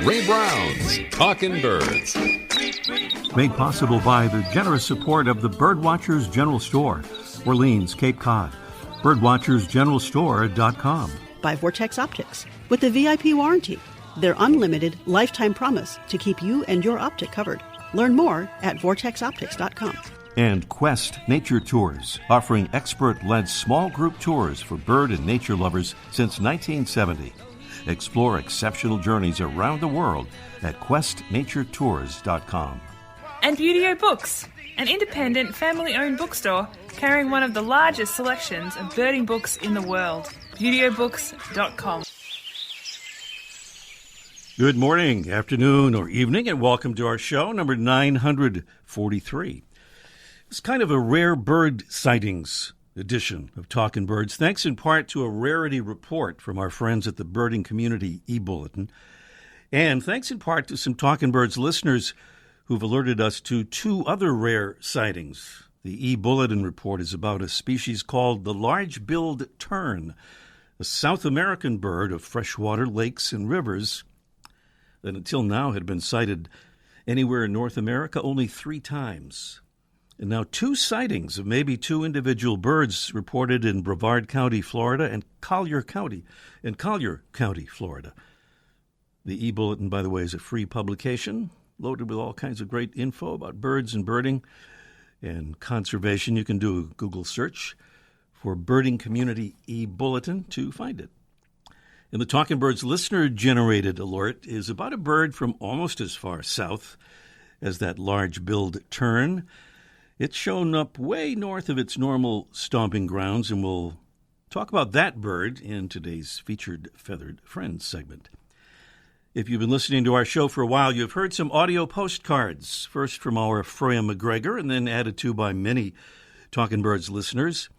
Ray Brown's Talking Birds. Made possible by the generous support of the Birdwatchers General Store, Orleans, Cape Cod. Birdwatchersgeneralstore.com. By Vortex Optics, with the VIP warranty, their unlimited lifetime promise to keep you and your optic covered. Learn more at vortexoptics.com. And Quest Nature Tours, offering expert-led small group tours for bird and nature lovers since 1970. Explore exceptional journeys around the world at questnaturetours.com. And Buteo Books, an independent family-owned bookstore carrying one of the largest selections of birding books in the world. ButeoBooks.com. Good morning, afternoon, or evening, and welcome to our show, number 943. It's kind of a rare bird sightings edition of Talkin' Birds, thanks in part to a rarity report from our friends at the Birding Community e-Bulletin, and thanks in part to some Talkin' Birds listeners who've alerted us to two other rare sightings. The e-Bulletin report is about a species called the large-billed tern, a South American bird of freshwater lakes and rivers that until now had been sighted anywhere in North America only 3 times. And now 2 sightings of maybe 2 individual birds reported in Brevard County, Florida, and Collier County, Florida. The e-Bulletin, by the way, is a free publication loaded with all kinds of great info about birds and birding and conservation. You can do a Google search for Birding Community e-Bulletin to find it. And the Talking Birds listener-generated alert is about a bird from almost as far south as that large-billed tern. It's shown up way north of its normal stomping grounds, and we'll talk about that bird in today's featured Feathered Friends segment. If you've been listening to our show for a while, you've heard some audio postcards, first from our Freya McGregor and then added to by many Talking Birds listeners,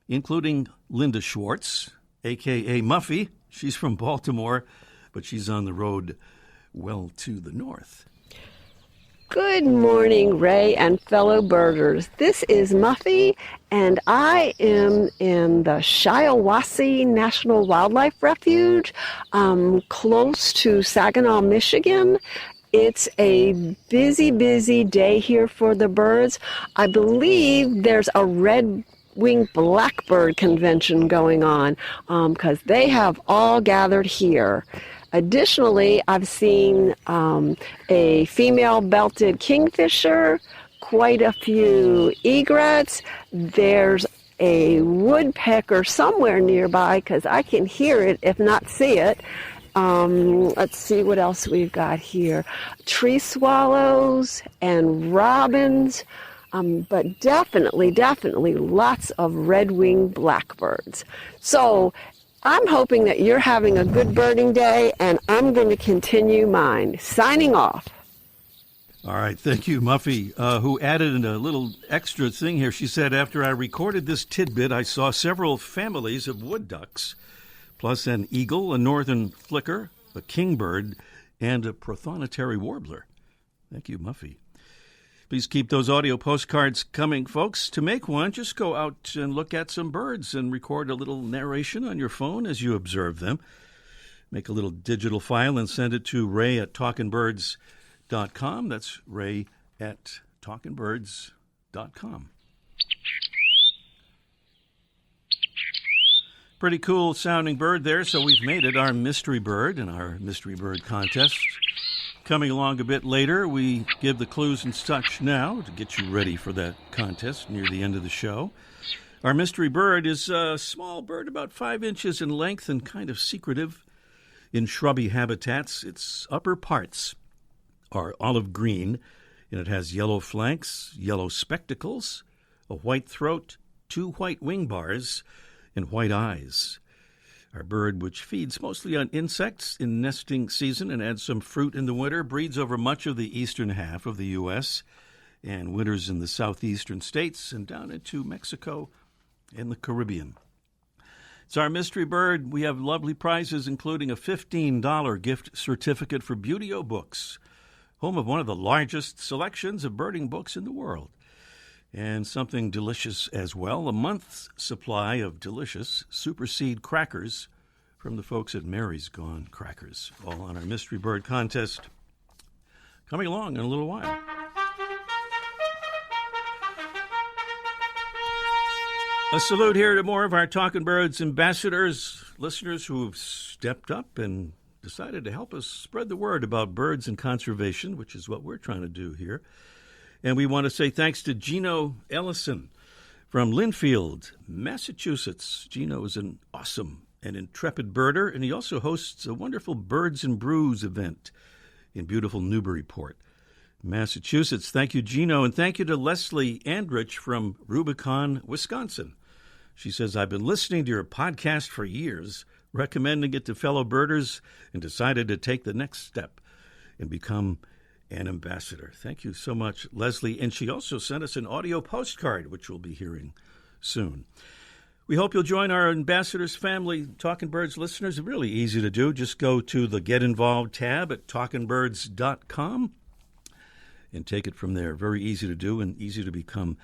including Linda Schwartz, a.k.a. Muffy. She's from Baltimore, but she's on the road well to the north. Good morning, Ray and fellow birders. This is Muffy, and I am in the Shiawassee National Wildlife Refuge, close to Saginaw, Michigan. It's a busy day here for the birds. I believe there's a red-winged blackbird convention going on because they have all gathered here. Additionally, I've seen a female belted kingfisher, quite a few egrets. There's a woodpecker somewhere nearby because I can hear it, if not see it. Let's see what else we've got here. Tree swallows and robins, but definitely lots of red-winged blackbirds. So I'm hoping that you're having a good birding day, and I'm going to continue mine. Signing off. All right, thank you, Muffy, who added in a little extra thing here. She said, after I recorded this tidbit, I saw several families of wood ducks, plus an eagle, a northern flicker, a kingbird, and a prothonotary warbler. Thank you, Muffy. Please keep those audio postcards coming, folks. To make one, just go out and look at some birds and record a little narration on your phone as you observe them. Make a little digital file and send it to ray@talkingbirds.com. That's ray@talkingbirds.com. Pretty cool sounding bird there, so we've made it our mystery bird in our mystery bird contest. Coming along a bit later, we give the clues and such now to get you ready for that contest near the end of the show. Our mystery bird is a small bird about 5 inches in length and kind of secretive in shrubby habitats. Its upper parts are olive green, and it has yellow flanks, yellow spectacles, a white throat, 2 white wing bars, and white eyes. Our bird, which feeds mostly on insects in nesting season and adds some fruit in the winter, breeds over much of the eastern half of the U.S. and winters in the southeastern states and down into Mexico and the Caribbean. It's our mystery bird. We have lovely prizes, including a $15 gift certificate for Buteo Books, home of one of the largest selections of birding books in the world. And something delicious as well, a month's supply of delicious Super Seed crackers from the folks at Mary's Gone Crackers, all on our Mystery Bird contest coming along in a little while. A salute here to more of our Talking Birds ambassadors, listeners who have stepped up and decided to help us spread the word about birds and conservation, which is what we're trying to do here. And we want to say thanks to Gino Ellison from Linfield, Massachusetts. Gino is an awesome and intrepid birder, and he also hosts a wonderful Birds and Brews event in beautiful Newburyport, Massachusetts. Thank you, Gino, and thank you to Leslie Andrich from Rubicon, Wisconsin. She says, I've been listening to your podcast for years, recommending it to fellow birders, and decided to take the next step and become an ambassador. Thank you so much, Leslie. And she also sent us an audio postcard, which we'll be hearing soon. We hope you'll join our ambassadors family, Talking Birds listeners. It's really easy to do. Just go to the Get Involved tab at talkingbirds.com and take it from there. Very easy to do and easy to become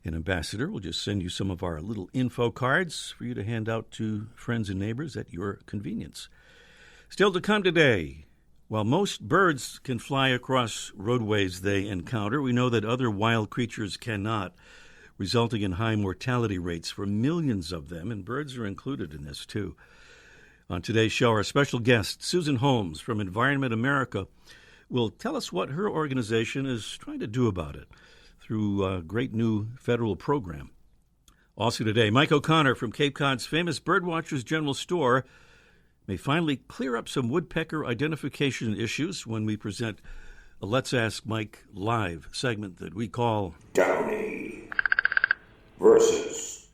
an ambassador. We'll just send you some of our little info cards for you to hand out to friends and neighbors at your convenience. Still to come today, while most birds can fly across roadways they encounter, we know that other wild creatures cannot, resulting in high mortality rates for millions of them, and birds are included in this too. On today's show, our special guest, Susan Holmes from Environment America, will tell us what her organization is trying to do about it through a great new federal program. Also today, Mike O'Connor from Cape Cod's famous Birdwatchers General Store may finally clear up some woodpecker identification issues when we present a Let's Ask Mike Live segment that we call Downey versus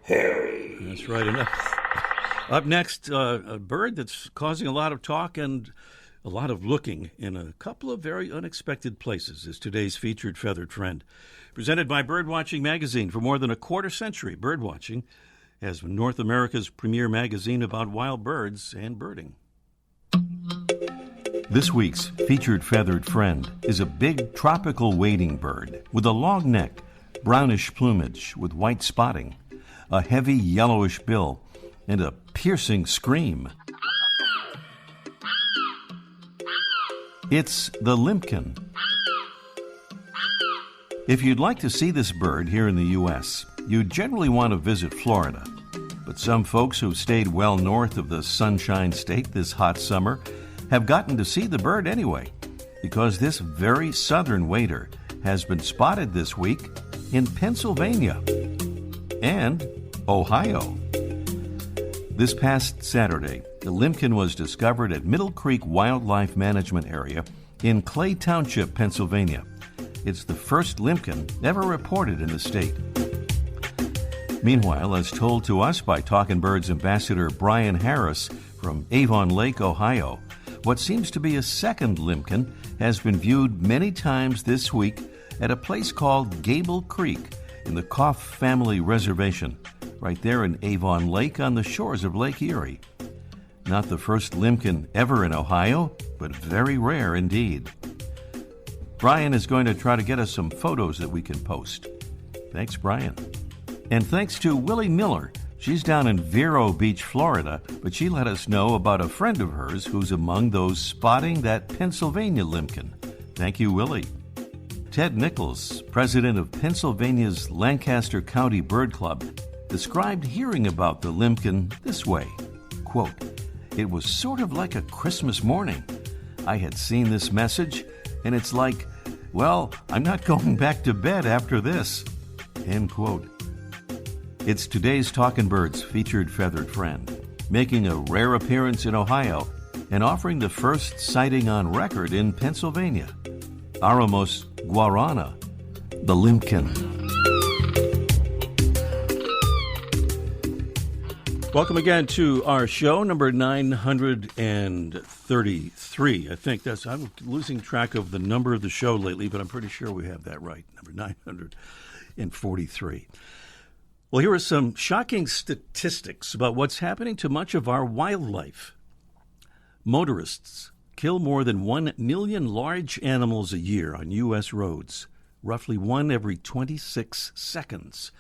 Harry. That's right enough. Up next, a bird that's causing a lot of talk and a lot of looking in a couple of very unexpected places is today's featured feathered friend. Presented by Birdwatching Magazine for more than a quarter century, Birdwatching has been North America's premier magazine about wild birds and birding. This week's featured feathered friend is a big tropical wading bird with a long neck, brownish plumage with white spotting, a heavy yellowish bill, and a piercing scream. It's the limpkin. If you'd like to see this bird here in the U.S., you generally want to visit Florida. But some folks who've stayed well north of the Sunshine State this hot summer have gotten to see the bird anyway, because this very southern wader has been spotted this week in Pennsylvania and Ohio. This past Saturday, the limpkin was discovered at Middle Creek Wildlife Management Area in Clay Township, Pennsylvania. It's the first limpkin ever reported in the state. Meanwhile, as told to us by Talking Birds ambassador Brian Harris from Avon Lake, Ohio, what seems to be a second limpkin has been viewed many times this week at a place called Gable Creek in the Koff Family Reservation, right there in Avon Lake on the shores of Lake Erie. Not the first limpkin ever in Ohio, but very rare indeed. Brian is going to try to get us some photos that we can post. Thanks, Brian. And thanks to Willie Miller. She's down in Vero Beach, Florida, but she let us know about a friend of hers who's among those spotting that Pennsylvania limpkin. Thank you, Willie. Ted Nichols, president of Pennsylvania's Lancaster County Bird Club, described hearing about the limpkin this way, quote, "It was sort of like a Christmas morning. I had seen this message, and it's like, well, I'm not going back to bed after this," end quote. It's today's Talking Birds featured feathered friend, making a rare appearance in Ohio and offering the first sighting on record in Pennsylvania. Aramos guarana, the limpkin. Welcome again to our show, number 933. I think I'm losing track of the number of the show lately, but I'm pretty sure we have that right, number 943. Well, here are some shocking statistics about what's happening to much of our wildlife. Motorists kill more than 1 million large animals a year on U.S. roads, roughly one every 26 seconds.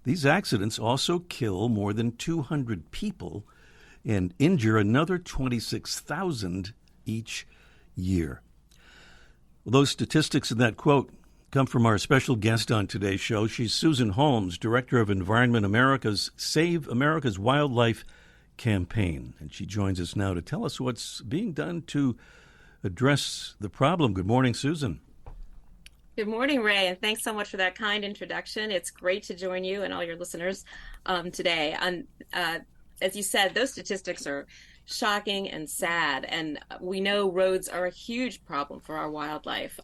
These accidents also kill more than 200 people and injure another 26,000 each year. Well, those statistics in that quote come from our special guest on today's show. She's Susan Holmes, Director of Environment America's Save America's Wildlife campaign. And she joins us now to tell us what's being done to address the problem. Good morning, Susan. Good morning, Ray, and thanks so much for that kind introduction. It's great to join you and all your listeners today. As you said, those statistics are shocking and sad, and we know roads are a huge problem for our wildlife.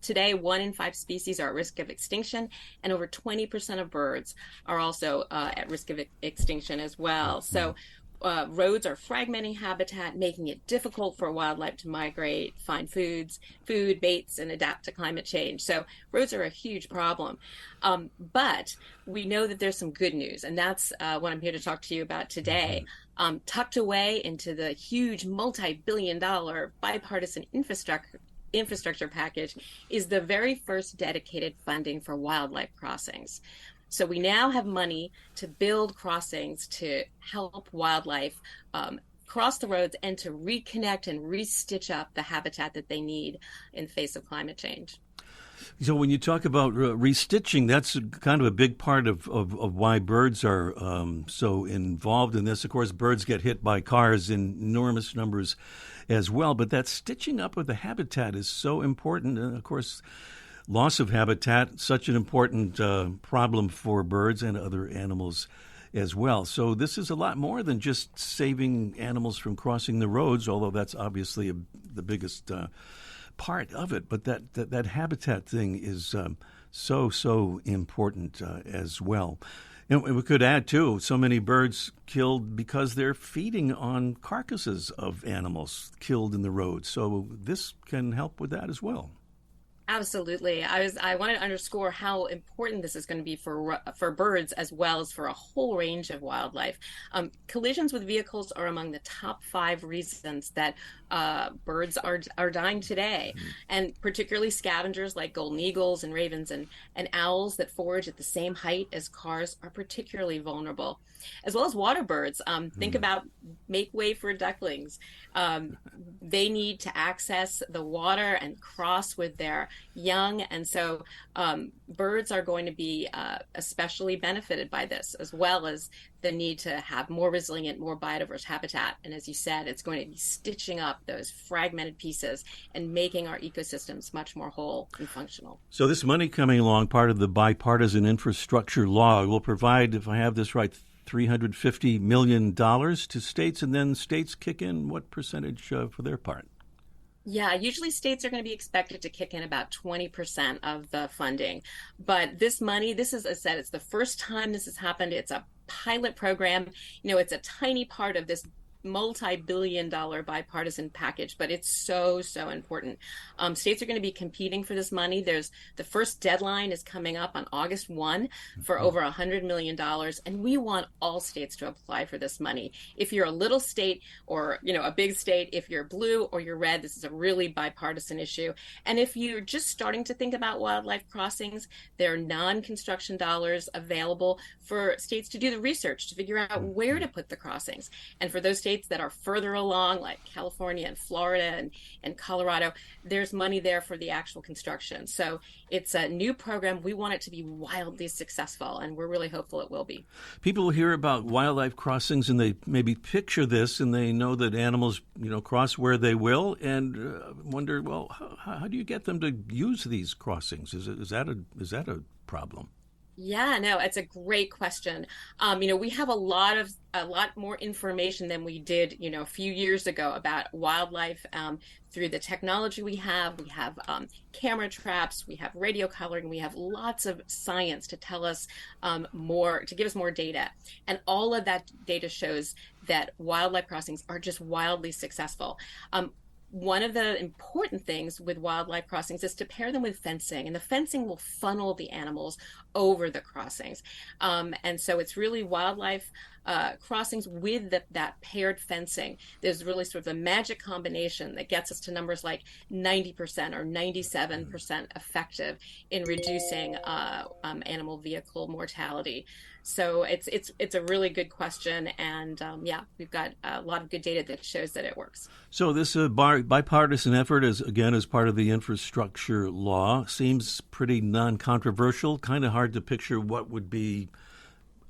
Today, 1 in 5 species are at risk of extinction, and over 20% of birds are also at risk of extinction as well. So roads are fragmenting habitat, making it difficult for wildlife to migrate, find food, baits, and adapt to climate change. So roads are a huge problem. But we know that there's some good news, and that's what I'm here to talk to you about today. Tucked away into the huge multi-billion-dollar bipartisan infrastructure package is the very first dedicated funding for wildlife crossings. So we now have money to build crossings to help wildlife cross the roads and to reconnect and restitch up the habitat that they need in the face of climate change. So when you talk about restitching, that's kind of a big part of why birds are so involved in this. Of course, birds get hit by cars in enormous numbers as well, but that stitching up of the habitat is so important. And, of course, loss of habitat, such an important problem for birds and other animals as well. So this is a lot more than just saving animals from crossing the roads, although that's obviously the biggest part of it. But that habitat thing is so important as well. And we could add, too, so many birds killed because they're feeding on carcasses of animals killed in the road. So this can help with that as well. Absolutely. I want to underscore how important this is going to be for birds as well as for a whole range of wildlife. Collisions with vehicles are among the top 5 reasons that birds are dying today, and particularly scavengers like golden eagles and ravens and owls that forage at the same height as cars are particularly vulnerable, as well as water birds. Think about make way for ducklings. They need to access the water and cross with their young, and so birds are going to be especially benefited by this, as well as the need to have more resilient, more biodiverse habitat. And as you said, it's going to be stitching up those fragmented pieces and making our ecosystems much more whole and functional. So this money coming along, part of the bipartisan infrastructure law, will provide, if I have this right, $350 million to states, and then states kick in what percentage for their part? Yeah, usually states are going to be expected to kick in about 20% of the funding. But this money, this is, as I said, it's the first time this has happened. It's a pilot program. It's a tiny part of this multi-billion-dollar bipartisan package, but it's so important. States are going to be competing for this money. The first deadline is coming up on August 1 for over $100 million, and we want all states to apply for this money. If you're a little state or a big state, if you're blue or you're red, this is a really bipartisan issue. And if you're just starting to think about wildlife crossings, there are non-construction dollars available for states to do the research to figure out where to put the crossings. And for those states that are further along, like California and Florida and Colorado, there's money there for the actual construction. So it's a new program. We want it to be wildly successful, and we're really hopeful it will be. People hear about wildlife crossings and they maybe picture this, and they know that animals, cross where they will, and wonder, well, how do you get them to use these crossings? Is that a problem? Yeah, no, it's a great question. We have a lot more information than we did, a few years ago about wildlife through the technology we have. We have camera traps, we have radio coloring, we have lots of science to tell us more, to give us more data. And all of that data shows that wildlife crossings are just wildly successful. One of the important things with wildlife crossings is to pair them with fencing, and the fencing will funnel the animals over the crossings. And so it's really wildlife crossings with that paired fencing. There's really sort of the magic combination that gets us to numbers like 90% or 97% effective in reducing animal vehicle mortality. So it's a really good question, and we've got a lot of good data that shows that it works. So this bipartisan effort, as part of the infrastructure law, seems pretty non-controversial. Kind of hard to picture what would be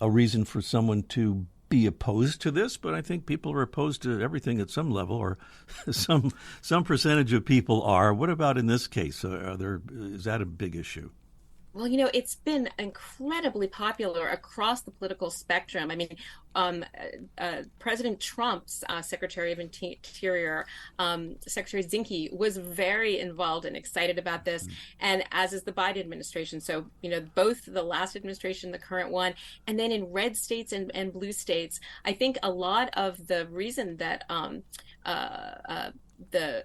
a reason for someone to be opposed to this, but I think people are opposed to everything at some level, or some percentage of people are. What about in this case? Is that a big issue? Well, it's been incredibly popular across the political spectrum. I mean, President Trump's Secretary of Interior, Secretary Zinke, was very involved and excited about this, and as is the Biden administration. So, both the last administration, the current one, and then in red states and blue states, I think a lot of the reason that the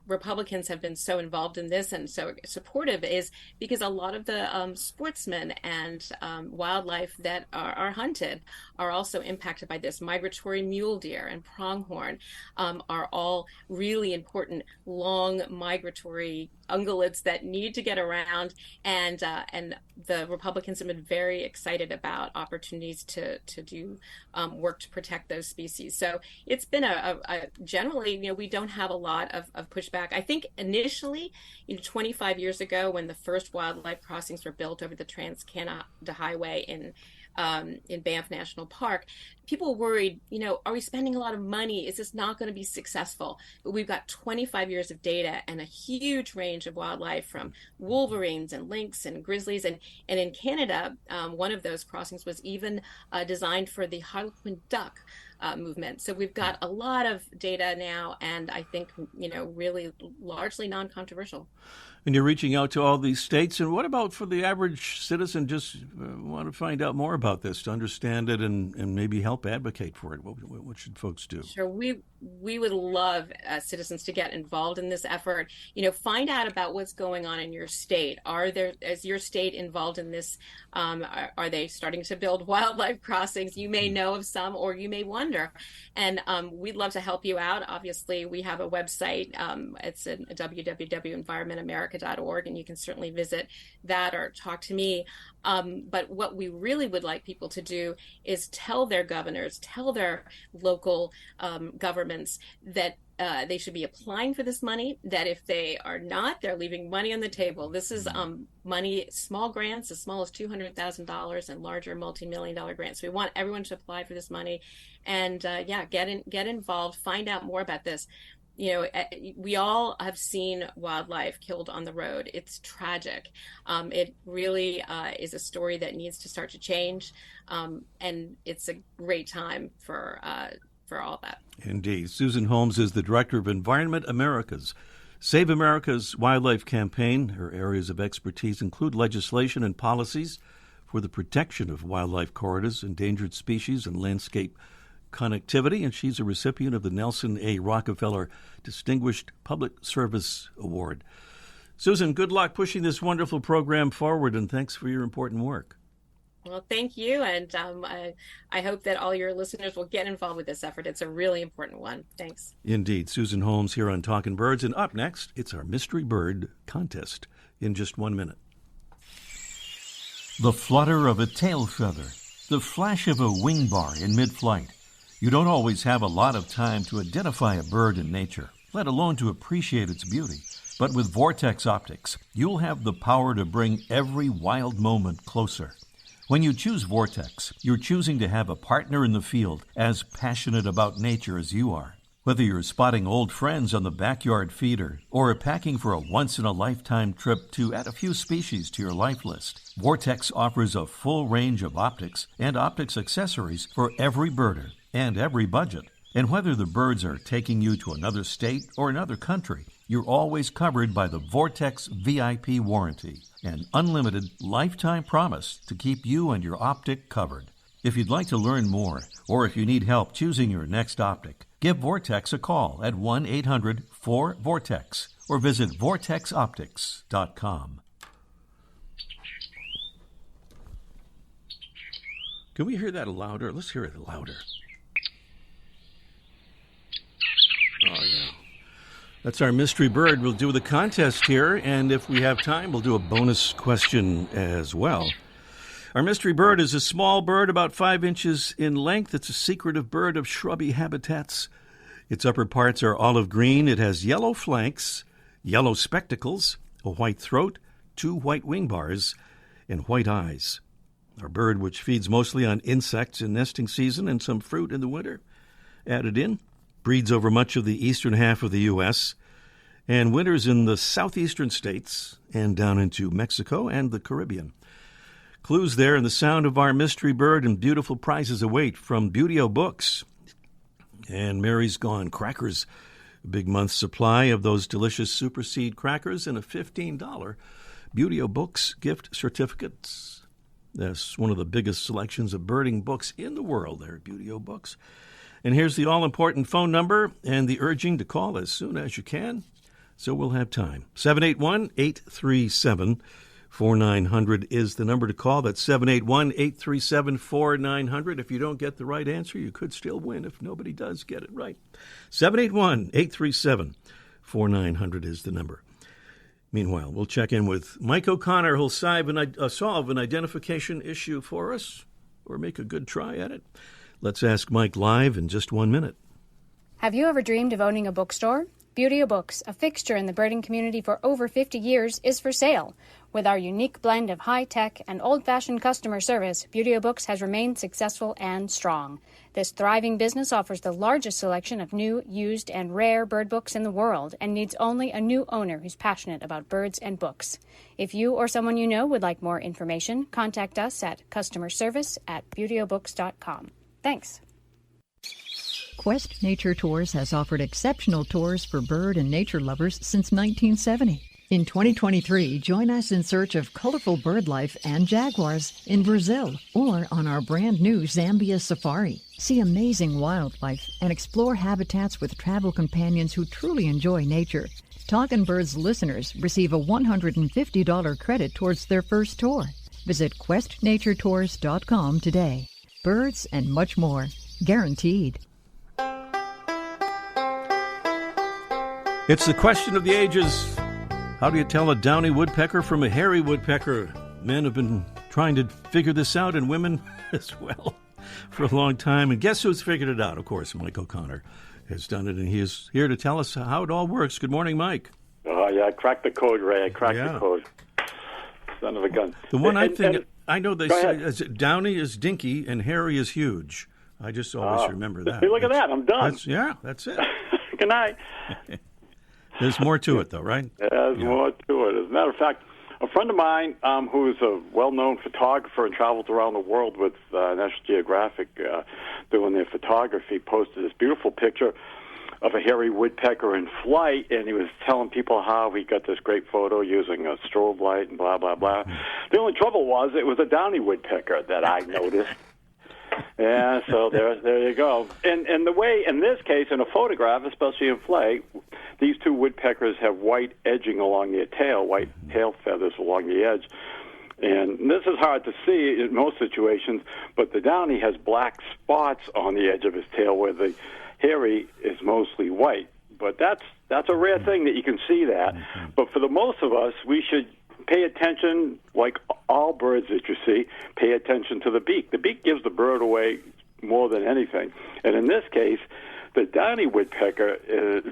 Republicans have been so involved in this and so supportive is because a lot of the sportsmen and wildlife that are hunted are also impacted by this. Migratory mule deer and pronghorn are all really important long migratory ungulates that need to get around, and the Republicans have been very excited about opportunities to do work to protect those species. So it's been a generally, we don't have a lot of pushback. I think initially, 25 years ago, when the first wildlife crossings were built over the Trans-Canada Highway in Banff National Park, people worried, are we spending a lot of money? Is this not going to be successful? But we've got 25 years of data and a huge range of wildlife, from wolverines and lynx and grizzlies. And in Canada, one of those crossings was even designed for the harlequin duck movement. So we've got a lot of data now, and I think, really largely non-controversial. And you're reaching out to all these states. And what about for the average citizen just want to find out more about this, to understand it and maybe help advocate for it? What should folks do? Sure. We would love citizens to get involved in this effort. Find out about what's going on in your state. Is your state involved in this? Are they starting to build wildlife crossings? You may know of some, or you may wonder. And we'd love to help you out. Obviously, we have a website. It's at www.environmentamerica.org, and you can certainly visit that or talk to me. But what we really would like people to do is tell their governors, tell their local governments that they should be applying for this money, that if they are not, they're leaving money on the table. This is money, small grants as small as $200,000 and larger multi-million-dollar grants. We want everyone to apply for this money and get involved, find out more about this. We all have seen wildlife killed on the road. It's tragic. It really is a story that needs to start to change, and it's a great time for all that. Indeed. Susan Holmes is the Director of Environment America's Save America's Wildlife Campaign. Her areas of expertise include legislation and policies for the protection of wildlife corridors, endangered species, and landscape connectivity, and she's a recipient of the Nelson A. Rockefeller Distinguished Public Service Award. Susan, good luck pushing this wonderful program forward, and thanks for your important work. Well, thank you, and I hope that all your listeners will get involved with this effort. It's a really important one. Thanks. Indeed. Susan Holmes here on Talkin' Birds, and up next, it's our Mystery Bird Contest in just 1 minute. The flutter of a tail feather, the flash of a wing bar in mid-flight. You don't always have a lot of time to identify a bird in nature, let alone to appreciate its beauty. But with Vortex Optics, you'll have the power to bring every wild moment closer. When you choose Vortex, you're choosing to have a partner in the field as passionate about nature as you are. Whether you're spotting old friends on the backyard feeder or packing for a once-in-a-lifetime trip to add a few species to your life list, Vortex offers a full range of optics and optics accessories for every birder and every budget. And whether the birds are taking you to another state or another country, you're always covered by the Vortex VIP warranty, an unlimited lifetime promise to keep you and your optic covered. If you'd like to learn more, or if you need help choosing your next optic, give Vortex a call at 1-800-4VORTEX or visit vortexoptics.com. Can we hear that louder? Let's hear it louder. Oh, yeah. That's our mystery bird. We'll do the contest here, and if we have time, we'll do a bonus question as well. Our mystery bird is a small bird about 5 inches in length. It's a secretive bird of shrubby habitats. Its upper parts are olive green. It has yellow flanks, yellow spectacles, a white throat, 2 white wing bars, and white eyes. Our bird, which feeds mostly on insects in nesting season and some fruit in the winter, added in, breeds over much of the eastern half of the U.S., and winters in the southeastern states and down into Mexico and the Caribbean. Clues there in the sound of our mystery bird, and beautiful prizes await from Beautyo Books. And Mary's Gone Crackers, a big month's supply of those delicious Super Seed crackers and a $15 Beautyo Books gift certificates. That's one of the biggest selections of birding books in the world there at Beautyo Books. And here's the all-important phone number and the urging to call as soon as you can, so we'll have time. 781-837-4900 is the number to call. That's 781-837-4900. If you don't get the right answer, you could still win if nobody does get it right. 781-837-4900 is the number. Meanwhile, we'll check in with Mike O'Connor, who'll solve an identification issue for us, or make a good try at it. Let's ask Mike live in just 1 minute. Have you ever dreamed of owning a bookstore? Beautyo Books, a fixture in the birding community for over 50 years, is for sale. With our unique blend of high-tech and old-fashioned customer service, Beautyo Books has remained successful and strong. This thriving business offers the largest selection of new, used, and rare bird books in the world and needs only a new owner who's passionate about birds and books. If you or someone you know would like more information, contact us at customerservice@beautyobooks.com. Thanks. Quest Nature Tours has offered exceptional tours for bird and nature lovers since 1970. In 2023, join us in search of colorful bird life and jaguars in Brazil or on our brand new Zambia safari. See amazing wildlife and explore habitats with travel companions who truly enjoy nature. Talkin' Birds listeners receive a $150 credit towards their first tour. Visit questnaturetours.com today. Birds and much more. Guaranteed. It's the question of the ages. How do you tell a downy woodpecker from a hairy woodpecker? Men have been trying to figure this out, and women as well, for a long time. And guess who's figured it out? Of course, Mike O'Connor has done it, and he is here to tell us how it all works. Good morning, Mike. Oh, yeah, I cracked the code, Ray. I cracked the code. Son of a gun. The one I know they say is downy is dinky and hairy is huge. I just always remember that. Look at that. I'm done. That's it. Good night. There's more to it, though, right? There's more to it. As a matter of fact, a friend of mine who's a well-known photographer and travels around the world with National Geographic doing their photography, posted this beautiful picture of a hairy woodpecker in flight, and he was telling people how he got this great photo using a strobe light and blah, blah, blah. The only trouble was it was a downy woodpecker that I noticed. Yeah, so there you go. And the way, in this case, in a photograph, especially in flight, these two woodpeckers have white edging along their tail, white tail feathers along the edge. And this is hard to see in most situations, but the downy has black spots on the edge of his tail where the hairy is mostly white. But that's a rare thing that you can see that. But for the most of us, we should pay attention, like all birds that you see, pay attention to the beak. The beak gives the bird away more than anything. And in this case, the downy woodpecker is,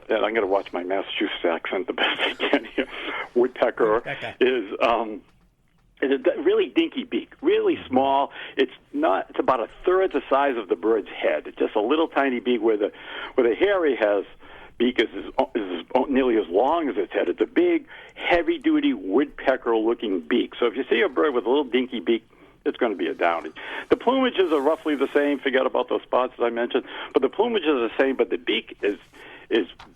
and I'm going to watch my Massachusetts accent the best I can here, woodpecker is a really dinky beak, really small. It's about a third the size of the bird's head. It's just a little tiny beak where the hairy beak is nearly as long as its head. It's a big, heavy-duty woodpecker-looking beak. So if you see a bird with a little dinky beak, it's going to be a downy. The plumages are roughly the same. Forget about those spots that I mentioned. But the plumages are the same, but the beak is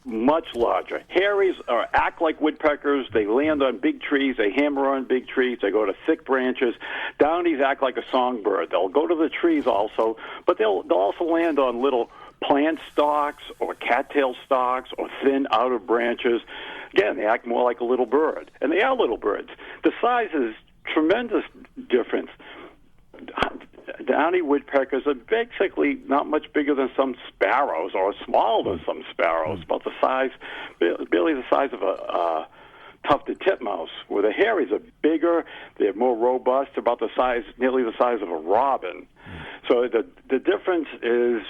much larger. Hairies act like woodpeckers. They land on big trees. They hammer on big trees. They go to thick branches. Downies act like a songbird. They'll go to the trees also, but they'll also land on little plant stalks or cattail stalks or thin outer branches. Again, they act more like a little bird, and they are little birds. The size is tremendous difference. downy woodpeckers are basically not much bigger than some sparrows, or smaller than some sparrows, about the size, barely the size of a tufted titmouse, where the Harrys are bigger, they're more robust, about the size, nearly the size of a robin. So the difference is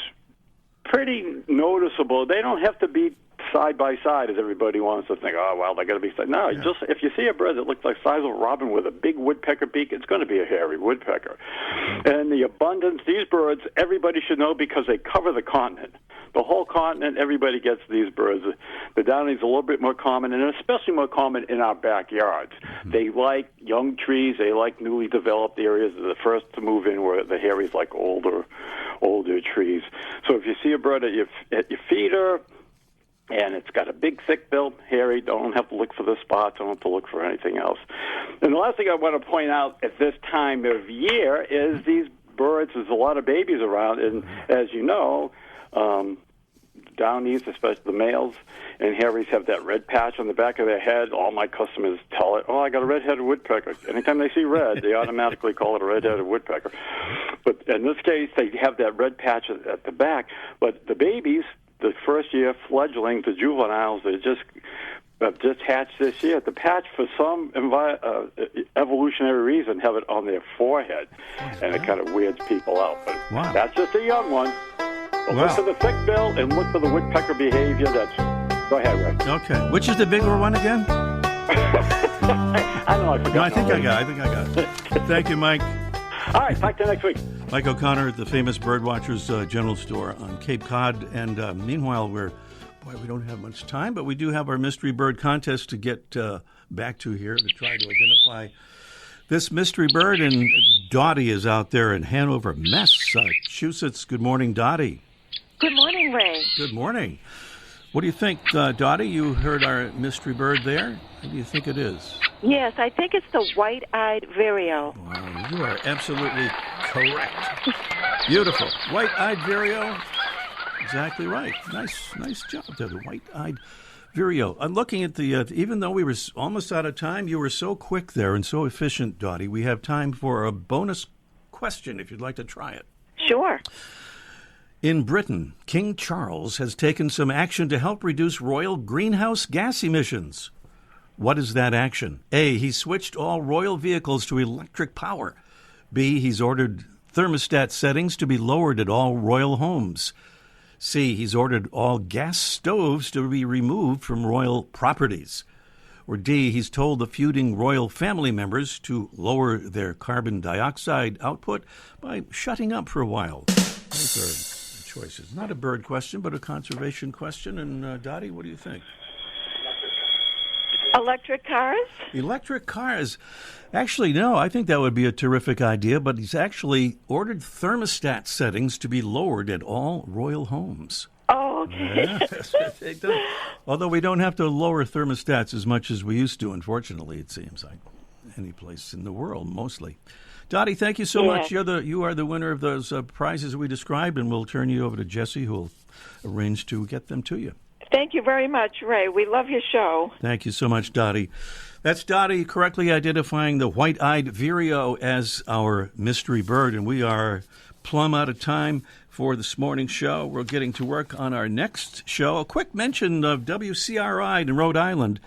pretty noticeable. They don't have to be side by side, as everybody wants to think. Oh, well, they got to be side. No, just if you see a bird that looks like the size of a robin with a big woodpecker beak, it's going to be a hairy woodpecker. And the abundance, these birds, everybody should know because they cover the continent. The whole continent, everybody gets these birds. The downy's a little bit more common, and especially more common in our backyards. They like young trees. They like newly developed areas. They're the first to move in, where the hairies like older trees. So if you see a bird at your feeder, and it's got a big, thick bill, hairy, don't have to look for the spots, don't have to look for anything else. And the last thing I want to point out at this time of year is these birds, there's a lot of babies around, and as you know, downies, especially the males, and hairies have that red patch on the back of their head. All my customers tell it, oh, I got a red-headed woodpecker. Anytime they see red, they automatically call it a red-headed woodpecker. But in this case, they have that red patch at the back. But the babies, the first year fledglings, the juveniles, they just hatched this year. The patch, for some evolutionary reason, have it on their forehead, and it kind of weirds people out. But that's just a young one. But look for the thick bill and look for the woodpecker behavior. Go ahead, Ray. Okay. Which is the bigger one again? I don't know. I forgot. No, I think I got it. Thank you, Mike. All right. Back to next week. Mike O'Connor at the famous Birdwatchers General Store on Cape Cod. And meanwhile, we don't have much time, but we do have our mystery bird contest to get back to here to try to identify this mystery bird. And Dottie is out there in Hanover, Massachusetts. Good morning, Dottie. Good morning, Ray. Good morning. What do you think, Dottie? You heard our mystery bird there. What do you think it is? Yes, I think it's the white-eyed vireo. Wow, you are absolutely correct. Beautiful. White-eyed vireo. Exactly right. Nice job there, the white-eyed vireo. I'm looking at the, even though we were almost out of time, you were so quick there and so efficient, Dottie. We have time for a bonus question if you'd like to try it. Sure. In Britain, King Charles has taken some action to help reduce royal greenhouse gas emissions. What is that action? A, he switched all royal vehicles to electric power. B, he's ordered thermostat settings to be lowered at all royal homes. C, he's ordered all gas stoves to be removed from royal properties. Or D, he's told the feuding royal family members to lower their carbon dioxide output by shutting up for a while. Those are choices. Not a bird question, but a conservation question. And Dottie, what do you think? Electric cars? Electric cars. Actually, no, I think that would be a terrific idea, but he's actually ordered thermostat settings to be lowered at all royal homes. Oh, okay. Yes, although we don't have to lower thermostats as much as we used to, unfortunately, it seems like. Any place in the world, mostly. Dottie, thank you so much. You are the winner of those prizes we described, and we'll turn you over to Jesse, who will arrange to get them to you. Thank you very much, Ray. We love your show. Thank you so much, Dottie. That's Dottie correctly identifying the white-eyed vireo as our mystery bird, and we are plumb out of time for this morning's show. We're getting to work on our next show. A quick mention of WCRI in Rhode Island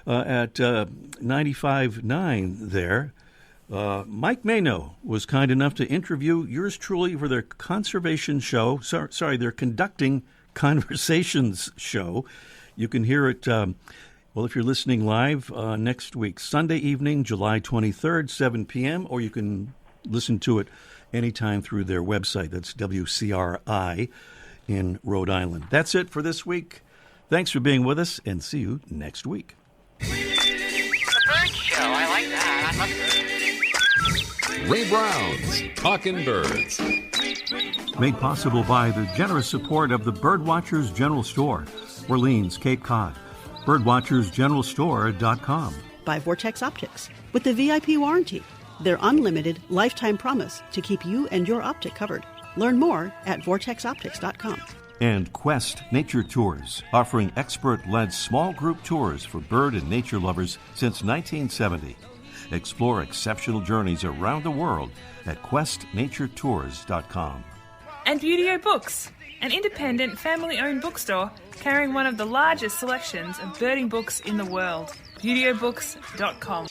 at 95.9 there. Mike Mano was kind enough to interview yours truly for their conservation show. They're conducting conversations show. You can hear it, if you're listening live next week, Sunday evening, July 23rd, 7 p.m., or you can listen to it anytime through their website. That's WCRI in Rhode Island. That's it for this week. Thanks for being with us, and see you next week. The bird show. I like that. I love it. Ray Brown's Talkin' Birds. Made possible by the generous support of the Birdwatchers General Store, Orleans, Cape Cod. Birdwatchersgeneralstore.com. By Vortex Optics. With the VIP warranty, their unlimited lifetime promise to keep you and your optic covered. Learn more at vortexoptics.com. And Quest Nature Tours, offering expert-led small group tours for bird and nature lovers since 1970. Explore exceptional journeys around the world at questnaturetours.com. And Buteo Books, an independent family-owned bookstore carrying one of the largest selections of birding books in the world. ButeoBooks.com.